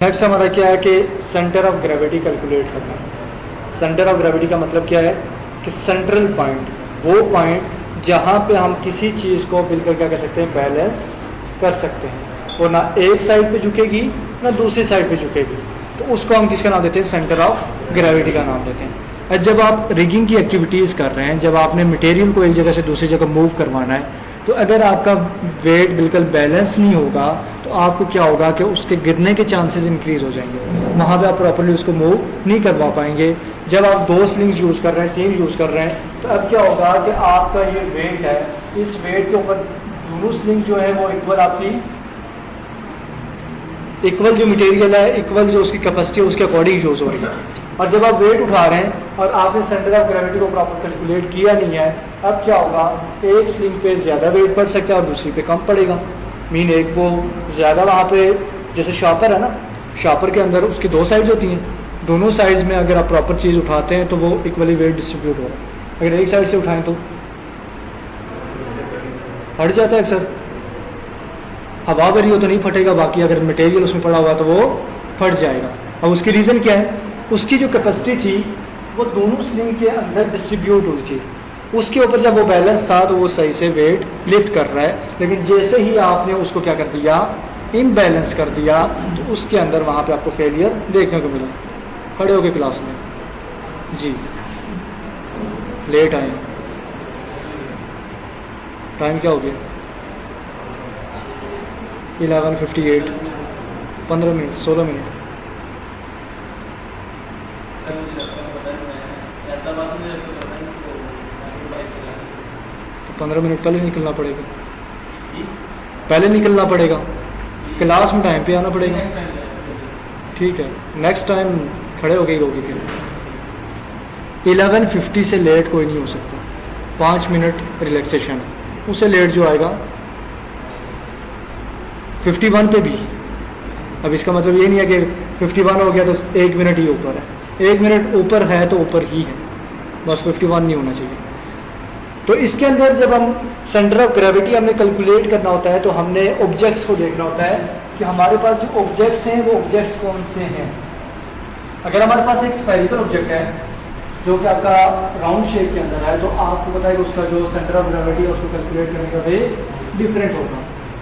Next हमारा क्या है कि सेंटर ऑफ ग्रेविटी कैलकुलेट करना है। सेंटर ऑफ ग्रेविटी का मतलब क्या है कि सेंट्रल पॉइंट, वो पॉइंट जहाँ पे हम किसी चीज़ को बिल्कुल क्या कर सकते हैं, बैलेंस कर सकते हैं। वो ना एक साइड पे झुकेगी ना दूसरी साइड पे झुकेगी, तो उसको हम किसका नाम देते हैं, सेंटर ऑफ ग्रेविटी का नाम देते हैं। जब आप रिगिंग की एक्टिविटीज़ कर रहे हैं, जब आपने मटेरियल को एक जगह से दूसरी जगह मूव करवाना है, तो अगर आपका वेट बिल्कुल बैलेंस नहीं होगा तो आपको क्या होगा कि उसके गिरने के चांसेस इंक्रीज़ हो जाएंगे, वहाँ पे आप प्रॉपर्ली उसको मूव नहीं करवा पाएंगे। जब आप 2 स्लिंग्स यूज़ कर रहे हैं, 3 यूज़ कर रहे हैं, तो अब क्या होगा कि आपका ये वेट है, इस वेट के ऊपर दोनों स्लिंग जो है वो इक्वल, आपकी इक्वल जो मटेरियल है, इक्वल जो उसकी कैपेसिटी है, उसके अकॉर्डिंग यूज़ हो रही है। और जब आप वेट उठा रहे हैं और आपने सेंटर ऑफ ग्रेविटी को प्रॉपर कैलकुलेट किया नहीं है, अब क्या होगा, एक स्लिंग पे ज़्यादा वेट पड़ सकता है और दूसरी पे कम पड़ेगा। मीन एक को ज़्यादा, वहाँ पे जैसे शॉपर है ना, शॉपर के अंदर उसकी 2 साइड्स होती हैं, दोनों साइड्स में अगर आप प्रॉपर चीज़ उठाते हैं तो वो इक्वली वेट डिस्ट्रीब्यूट हो रहा है। अगर एक साइड से उठाएं तो फट जाता है अक्सर, हवा भरी हो तो नहीं फटेगा, बाकी अगर मटेरियल उसमें पड़ा हुआ तो वो फट जाएगा। और उसकी रीज़न क्या है, उसकी जो कैपेसिटी थी वो दोनों स्लिंग के अंदर डिस्ट्रीब्यूट हुई थी, उसके ऊपर जब वो बैलेंस था तो वो सही से वेट लिफ्ट कर रहा है। लेकिन जैसे ही आपने उसको क्या कर दिया, इम्बैलेंस कर दिया, तो उसके अंदर वहाँ पे आपको फेलियर देखने को मिला। खड़े हो गए क्लास में जी, लेट आए, टाइम क्या हो गया, 11:58, 15 मिनट, 16 मिनट। तो 15 मिनट पहले निकलना पड़ेगा, पहले निकलना पड़ेगा, क्लास में टाइम पे आना पड़ेगा। ठीक है, नेक्स्ट टाइम खड़े हो गई होगी फिर। 11:50 से लेट कोई नहीं हो सकता, 5 मिनट रिलैक्सेशन, उससे लेट जो आएगा 51 पे भी। अब इसका मतलब ये नहीं है कि 51 हो गया तो 1 मिनट ही ऊपर है, 1 मिनट ऊपर है तो ऊपर ही है, बस 51 नहीं होना चाहिए। तो इसके अंदर जब हम सेंटर ऑफ ग्रेविटी हमने कैलकुलेट करना होता है तो हमने ऑब्जेक्ट्स को देखना होता है कि हमारे पास जो ऑब्जेक्ट्स हैं वो ऑब्जेक्ट्स कौन से हैं। अगर हमारे पास एक स्फेरिकल ऑब्जेक्ट है जो कि आपका राउंड शेप के अंदर है, तो आपको पता है कि उसका जो सेंटर ऑफ ग्रेविटी है उसको कैलकुलेट करने का वे डिफरेंट होगा।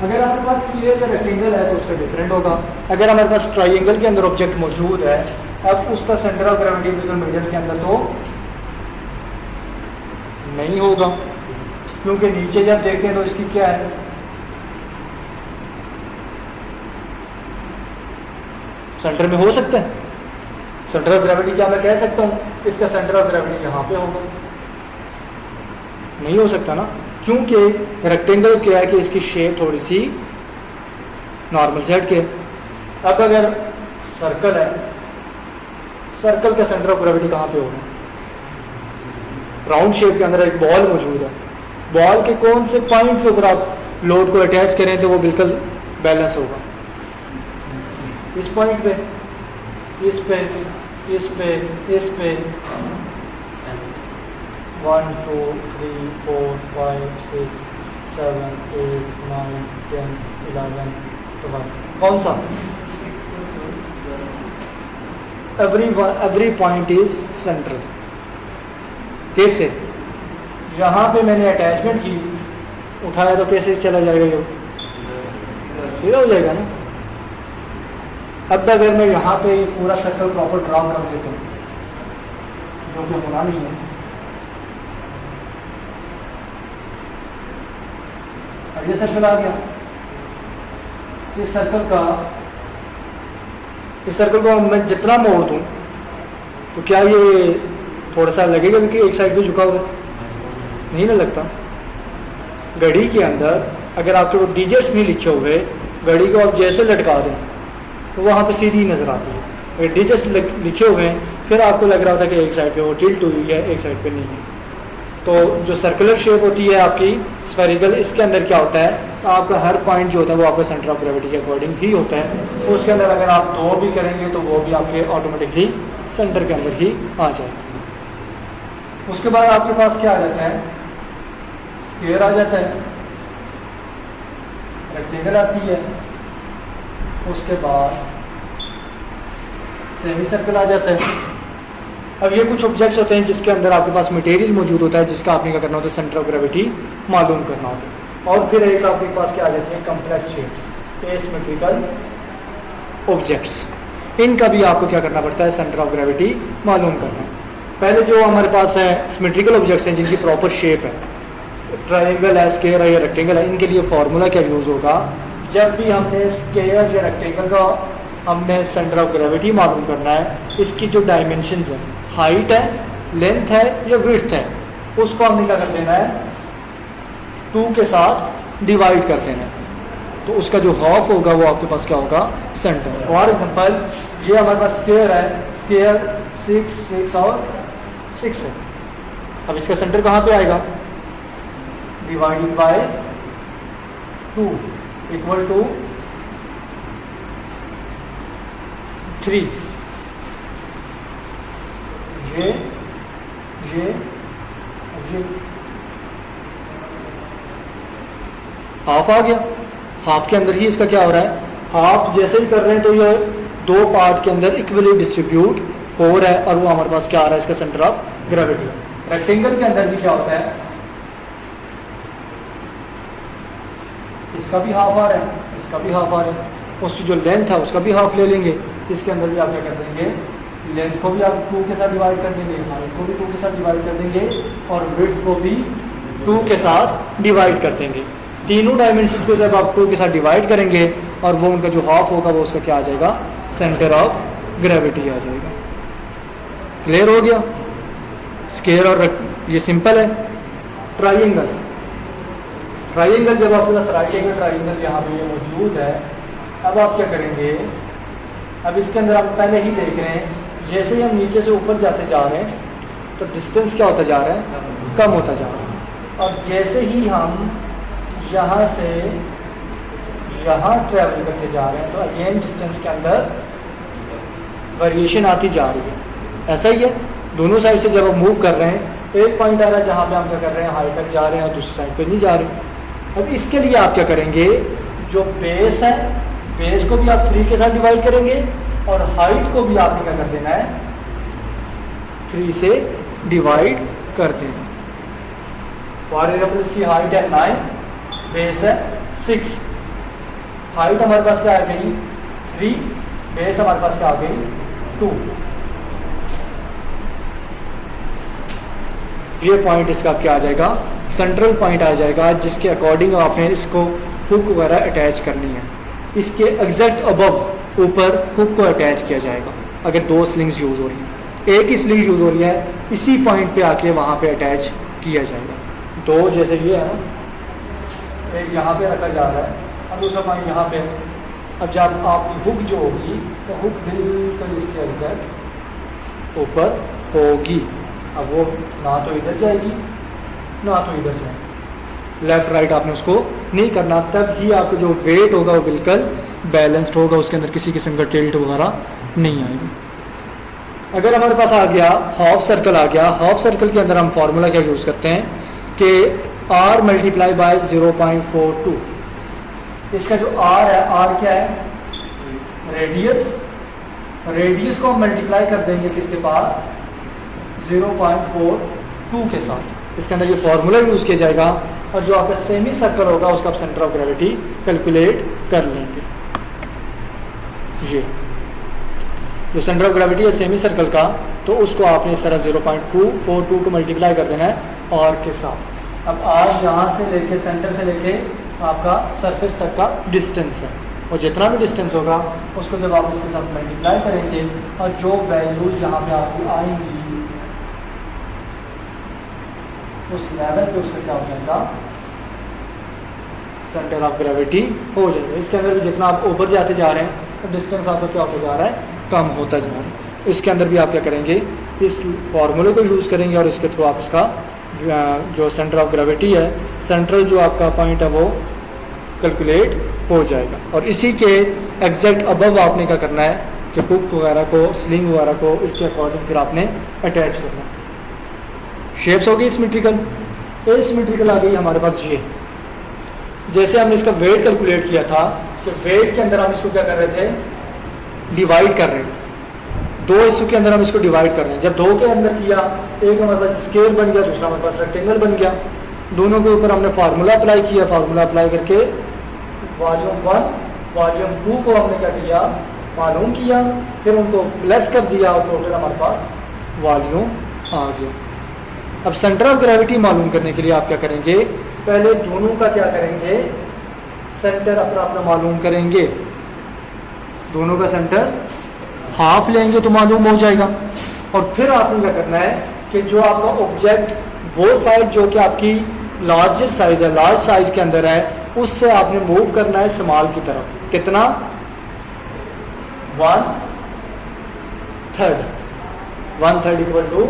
अगर हमारे पास स्फीयर या रेक्टेंगल है तो उसका डिफरेंट होगा। अगर हमारे पास ट्राइंगल के अंदर ऑब्जेक्ट मौजूद है, अब उसका सेंटर ऑफ ग्रेविटी बिल्कुल मिडल के अंदर तो नहीं होगा, क्योंकि नीचे जब देखते हैं तो इसकी क्या है, सेंटर में हो सकता है। सेंटर ऑफ ग्रेविटी क्या मैं कह सकता हूँ, इसका सेंटर ऑफ ग्रेविटी यहाँ पे होगा, नहीं हो सकता ना, क्योंकि रेक्टेंगल क्या है कि इसकी शेप थोड़ी सी नॉर्मल से हट के। अब अगर सर्कल है, सर्कल का सेंटर ऑफ ग्रेविटी कहाँ पे होगा, राउंड शेप के अंदर एक बॉल मौजूद है, बॉल के कौन से पॉइंट के ऊपर आप लोड को अटैच करें तो वो बिल्कुल बैलेंस होगा, इस पॉइंट पे, इस पे, इस पे, इस पे। 1 2 3 4 5 6 7 8 9 10 11 12, कौन सा, एवरी पॉइंट इज सेंट्रल। कैसे, यहाँ पे मैंने अटैचमेंट की, उठाया तो कैसे चला जाएगा, ये सीधा हो जाएगा ना। अब अगर मैं यहाँ पे पूरा सर्कल प्रॉपर ड्रा कर देता हूँ, जो कि होना नहीं है, अब ये सर्कल आ गया, इस सर्कल को मैं जितना मोड़ दूँ तो क्या ये थोड़ा सा लगेगा कि एक साइड पे झुका हुआ, नहीं ना लगता। घड़ी के अंदर अगर आपके वो डिजिट्स नहीं लिखे हुए, घड़ी को आप जैसे लटका दें तो वहाँ पे सीधी नज़र आती है। अगर डिजिट्स लिखे हुए हैं फिर आपको लग रहा था कि एक साइड पे वो टिल्ट हुई है, एक साइड पे नहीं है। तो जो सर्कुलर शेप होती है आपकी स्फेरिकल, इसके अंदर क्या होता है, तो आपका हर पॉइंट जो होता है वो आपका सेंटर ऑफ ग्रेविटी के अकॉर्डिंग ही होता है। तो उसके अंदर अगर आप 2 भी करेंगे तो वो भी आपके ऑटोमेटिकली सेंटर के अंदर ही आ जाएगा। उसके बाद आपके पास क्या आ जाता है, स्क्वायर आ जाता है, रेक्टेंगल आती है, उसके बाद सेमी सर्कल आ जाता है। अब ये कुछ ऑब्जेक्ट्स होते हैं जिसके अंदर आपके पास मटेरियल मौजूद होता है, जिसका आपने क्या करना होता है, सेंटर ऑफ ग्रेविटी मालूम करना होता है। और फिर एक आपके पास क्या आ जाती है, कम्प्लेक्स शेप्स, एसिमेट्रिकल ऑब्जेक्ट्स। इनका भी आपको क्या करना पड़ता है, सेंटर ऑफ ग्रेविटी मालूम करना है। पहले जो हमारे पास है सिमेट्रिकल ऑब्जेक्ट्स हैं जिनकी प्रॉपर शेप है, ट्रायंगल है, स्क्वायर है या रेक्टेंगल है, इनके लिए फॉर्मूला क्या यूज़ होगा, जब भी हमने स्क्वायर या रेक्टेंगल का हमने सेंटर ऑफ ग्रेविटी मालूम करना है, इसकी जो डायमेंशंस है, हाइट है, लेंथ है या विड्थ है, उसको हमने क्या कर देना है, 2 के साथ डिवाइड कर देना है। तो उसका जो हाफ होगा वो आपके पास क्या होगा, सेंटर। फॉर एग्जांपल ये हमारे पास स्क्वायर है, स्क्वायर 6 6 और 6 है। अब इसका सेंटर कहाँ पे आएगा, डिवाइडेड बाय 2 इक्वल टू 3। ये हाफ आ गया। हाफ के अंदर ही इसका क्या हो रहा है, हाफ जैसे ही कर रहे हैं तो ये 2 पार्ट के अंदर इक्वली डिस्ट्रीब्यूट हो रहा है, और वो हमारे पास क्या आ रहा है, इसका सेंटर ऑफ ग्रेविटी। रेक्टेंगल के अंदर भी क्या होता है, इसका भी हाफ आ रहा है, इसका भी हाफ आ रहा है, उसकी जो लेंथ है उसका भी हाफ ले लेंगे। इसके अंदर भी आप क्या कर देंगे, लेंथ को भी आप 2 के साथ डिवाइड कर देंगे, हाइट को भी 2 के साथ डिवाइड कर देंगे, और विड्थ को भी 2 के साथ डिवाइड कर देंगे। तीनों डायमेंशन को जब आप 2 के साथ डिवाइड करेंगे और वो उनका जो हाफ होगा वो उसका क्या आ जाएगा, सेंटर ऑफ ग्रेविटी आ जाएगा। क्लियर हो गया। स्क्वायर और ये सिंपल है। ट्राइंगल, ट्राइंगल जब आपके पास राइट एंगल ट्राइंगल यहाँ पे मौजूद है, अब आप क्या करेंगे, अब इसके अंदर आप पहले ही देख रहे हैं, जैसे ही हम नीचे से ऊपर जाते जा रहे हैं तो डिस्टेंस क्या होता जा रहा है, कम होता जा रहा है। और जैसे ही हम यहाँ से यहाँ ट्रैवल करते जा रहे हैं तो अगेन डिस्टेंस के अंदर वेरिएशन आती जा रही है। ऐसा ही है, दोनों साइड से जब हम मूव कर रहे हैं, एक पॉइंट आ रहा है जहाँ पे हम क्या कर रहे हैं, हाइट तक जा रहे हैं और दूसरी साइड पे नहीं जा रहे। अब इसके लिए आप क्या करेंगे, जो बेस है, बेस को भी आप 3 के साथ डिवाइड करेंगे और हाइट को भी आपने क्या कर देना है, 3 से डिवाइड कर देना। फॉर एग्जाम्पल इसकी हाइट है 9, बेस है 6, हाइट हमारे पास क्या आ गई 3, बेस हमारे पास क्या आ गई 2। ये पॉइंट इसका क्या आ जाएगा, सेंट्रल पॉइंट आ जाएगा, जिसके अकॉर्डिंग आपने इसको हुक वगैरह अटैच करनी है। इसके एग्जैक्ट अबव ऊपर हुक को अटैच किया जाएगा। अगर 2 स्लिंग्स यूज़ हो रही हैं, एक ही स्लिंग यूज़ हो रही है, इसी पॉइंट पे आके वहाँ पे अटैच किया जाएगा। 2 जैसे ये है ना, एक यहाँ पे रखा जा रहा है और दूसरा पॉइंट यहाँ पे। अब जब आपकी हुक जो होगी तो हुक बिल्कुल इसके एग्जैक्ट ऊपर होगी। अब वो ना तो इधर जाएगी ना तो इधर जाएगी, लेफ्ट राइट आपने उसको नहीं करना, तब ही आपको जो वेट होगा वो बिल्कुल बैलेंस्ड होगा, उसके अंदर किसी किस्म का टिल्ट वगैरह नहीं आएगा। अगर हमारे पास आ गया हाफ सर्कल आ गया, हाफ सर्कल के अंदर हम फार्मूला क्या यूज़ करते हैं कि r मल्टीप्लाई बाय 0.42। इसका जो r है, r क्या है, रेडियस, रेडियस को हम मल्टीप्लाई कर देंगे किसके पास, 0.42 के साथ। इसके अंदर ये फार्मूला यूज़ किया जाएगा और जो आपका सेमी सर्कल होगा उसका आप सेंटर ऑफ ग्रेविटी कैलकुलेट कर लेंगे। ये जो सेंटर ऑफ ग्रेविटी है सेमी सर्कल का, तो उसको आपने इस तरह 0.242 को मल्टीप्लाई कर देना है r के साथ। अब r यहाँ से लेके सेंटर से लेके आपका सरफेस तक का डिस्टेंस है, और जितना भी डिस्टेंस होगा उसको जब आप इसके साथ मल्टीप्लाई करेंगे और जो वैल्यूज यहाँ पे आपकी आएंगी उस लेवल पे उसका क्या हो जाएगा, सेंटर ऑफ ग्रेविटी हो जाएगा। इसके अंदर भी जितना आप ऊपर जाते जा रहे हैं तो डिस्टेंस आपका क्या होता जा रहा है, कम होता जा रहा है। इसके अंदर भी आप क्या करेंगे, इस फॉर्मूले को यूज़ करेंगे और इसके थ्रू आप इसका जो सेंटर ऑफ ग्रेविटी है, सेंट्रल जो आपका पॉइंट है वो कैलकुलेट हो जाएगा। और इसी के एग्जैक्ट अबव आपने क्या करना है कि हुक वगैरह को, स्लिंग वगैरह को इसके अकॉर्डिंग फिर आपने अटैच करना है। शेप्स हो गई सिमेट्रिकल, एसिमेट्रिकल आ गई हमारे पास। ये जैसे हमने इसका वेट कैलकुलेट किया था, तो वेट के अंदर हम इसको क्या कर रहे थे, डिवाइड कर रहे थे। दो हिस्सों के अंदर हम इसको डिवाइड कर रहे हैं। जब दो के अंदर किया, एक हमारे पास स्क्वायर बन गया, दूसरा हमारे पास रेक्टेंगल बन गया। दोनों के ऊपर हमने फार्मूला अप्लाई किया, फार्मूला अप्लाई करके वॉल्यूम 1 वॉल्यूम 2 को हमने क्या किया, मालूम किया, फिर उनको प्लस कर दिया और टोटल हमारे पास वॉल्यूम आ गया। अब सेंटर ऑफ ग्रेविटी मालूम करने के लिए आप क्या करेंगे, पहले दोनों का क्या करेंगे, सेंटर अपना अपना मालूम करेंगे। दोनों का सेंटर हाफ लेंगे तो मालूम हो जाएगा। और फिर आपने क्या करना है कि जो आपका ऑब्जेक्ट, वो साइड जो कि आपकी लार्जर साइज है, लार्ज साइज के अंदर है, उससे आपने मूव करना है स्मॉल की तरफ। कितना, 1/3 1/3 इक्वल टू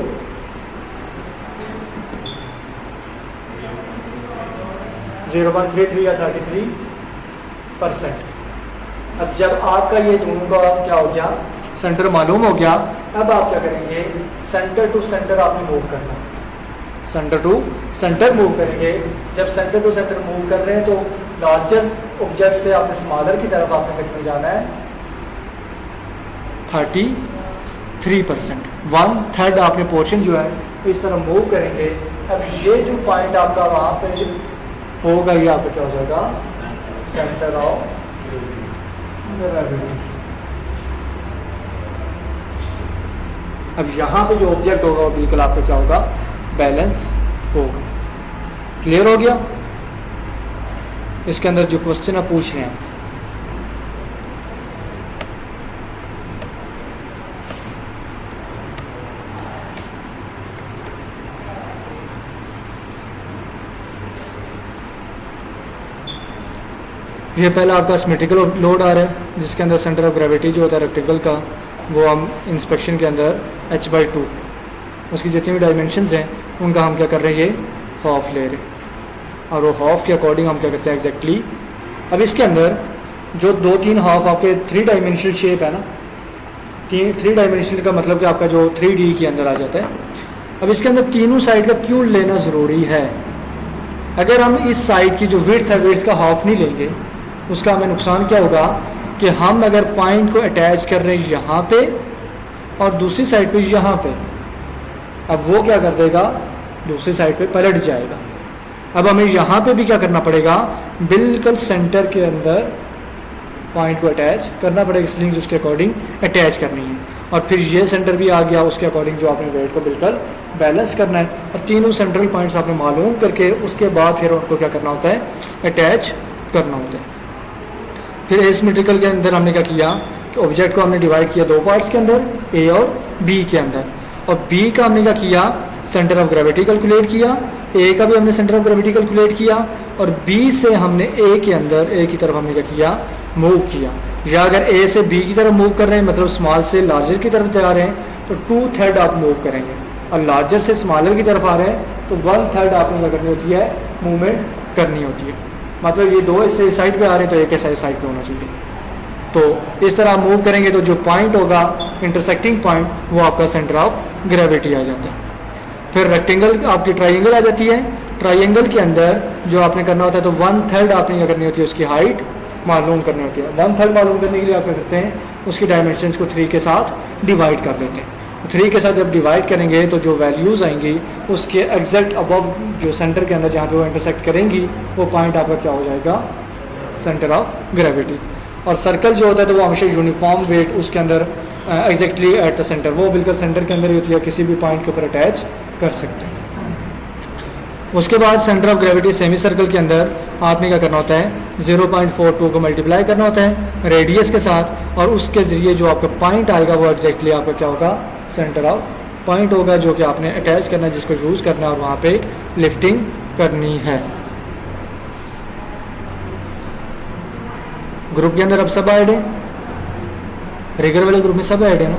0.33 या 33%। अब जब आपका ये दोनों का क्या हो गया, सेंटर मालूम हो गया, अब आप क्या करेंगे, सेंटर टू सेंटर आपने मूव करना, सेंटर टू सेंटर मूव करेंगे। जब सेंटर टू सेंटर मूव कर रहे हैं तो लार्जर ऑब्जेक्ट से आपने स्मॉलर की तरफ आपने कितने जाना है, 33%। 1/3 आपने पोर्शन जो है इस तरह मूव करेंगे। अब ये जो पॉइंट आपका वहाँ पे होगा, ये आपका क्या हो जाएगा, सेंटर ऑफ ग्रेविटी। अब यहाँ पे जो ऑब्जेक्ट होगा वो बिल्कुल आपका क्या होगा, बैलेंस होगा। क्लियर हो गया। इसके अंदर जो क्वेश्चन आप पूछ रहे हैं, ये पहला आपका सिमेट्रिकल लोड आ रहा है, जिसके अंदर सेंटर ऑफ ग्रेविटी जो होता है रेक्टेंगल का, वो हम इंस्पेक्शन के अंदर h/2 उसकी जितनी भी डायमेंशंस हैं उनका हम क्या कर रहे हैं, ये हाफ ले रहे हैं। और वो हाफ के अकॉर्डिंग हम क्या करते हैं एग्जैक्टली। अब इसके अंदर जो 2-3 हाफ आपके 3 डायमेंशनल शेप है ना, 3 डायमेंशनल का मतलब कि आपका जो 3D के अंदर आ जाता है। अब इसके अंदर तीनों साइड का क्यों लेना ज़रूरी है। अगर हम इस साइड की जो विड्थ है, विड्थ का हाफ नहीं लेंगे, उसका हमें नुकसान क्या होगा कि हम अगर पॉइंट को अटैच कर रहे हैं यहाँ पे और दूसरी साइड पे यहाँ पे, अब वो क्या कर देगा, दूसरी साइड पे पलट जाएगा। अब हमें यहाँ पे भी क्या करना पड़ेगा, बिल्कुल सेंटर के अंदर पॉइंट को अटैच करना पड़ेगा, स्लिंग्स उसके अकॉर्डिंग अटैच करनी है। और फिर ये सेंटर भी आ गया, उसके अकॉर्डिंग जो आपने वेट को बिल्कुल बैलेंस करना है। और तीनों सेंट्रल पॉइंट्स आपने मालूम करके उसके बाद फिर उनको क्या करना होता है, अटैच करना होता है। फिर एसिमेट्रिकल के अंदर हमने क्या किया कि ऑब्जेक्ट को हमने डिवाइड किया 2 पार्ट्स के अंदर, ए और बी के अंदर। और बी का हमने क्या किया, सेंटर ऑफ ग्रेविटी कैलकुलेट किया, ए का भी हमने सेंटर ऑफ ग्रेविटी कैलकुलेट किया, और बी से हमने ए के अंदर, ए की तरफ हमने क्या किया, मूव किया। या अगर ए से बी की तरफ मूव कर रहे हैं, मतलब स्मॉल से लार्जर की तरफ जा रहे हैं, तो 2/3 आप मूव करेंगे। और लार्जर से स्मॉलर की तरफ आ रहे हैं तो 1/3 आपने क्या करनी होती है, मूवमेंट करनी होती है। मतलब ये दो इससे साइड पे आ रहे हैं तो एक ऐसा साइड पे होना चाहिए। तो इस तरह आप मूव करेंगे तो जो पॉइंट होगा इंटरसेक्टिंग पॉइंट, वो आपका सेंटर ऑफ ग्रेविटी आ जाता है। फिर रेक्टेंगल आपकी ट्राइंगल आ जाती है। ट्राइंगल के अंदर जो आपने करना होता है, तो 1/3 आपने क्या करनी होती है, उसकी हाइट मालूम करनी होती है। 1/3 मालूम करने के लिए आप क्या करते हैं, उसकी डायमेंशंस को 3 के साथ डिवाइड कर देते हैं। 3 के साथ जब डिवाइड करेंगे तो जो वैल्यूज़ आएंगी उसके एग्जैक्ट अबव जो सेंटर के अंदर जहाँ पे वो इंटरसेक्ट करेंगी, वो पॉइंट आपका क्या हो जाएगा, सेंटर ऑफ ग्रेविटी। और सर्कल जो होता है तो वो हमेशा यूनिफॉर्म वेट उसके अंदर एग्जैक्टली एट द सेंटर, वो बिल्कुल सेंटर के अंदर ही होती है, किसी भी पॉइंट के ऊपर अटैच कर सकते हैं। उसके बाद centre of gravity semi circle के अंदर आपने क्या करना होता है, 0.42 को मल्टीप्लाई करना होता है रेडियस के साथ, और उसके ज़रिए जो आपका पॉइंट आएगा वो एग्जैक्टली आपका क्या होगा, सेंटर ऑफ पॉइंट होगा, जो कि आपने अटैच करना है, जिसको यूज़ करना है और वहाँ पे लिफ्टिंग करनी है। ग्रुप के अंदर अब सब ऐड है, रेगुलर वाले ग्रुप में सब ऐड है ना।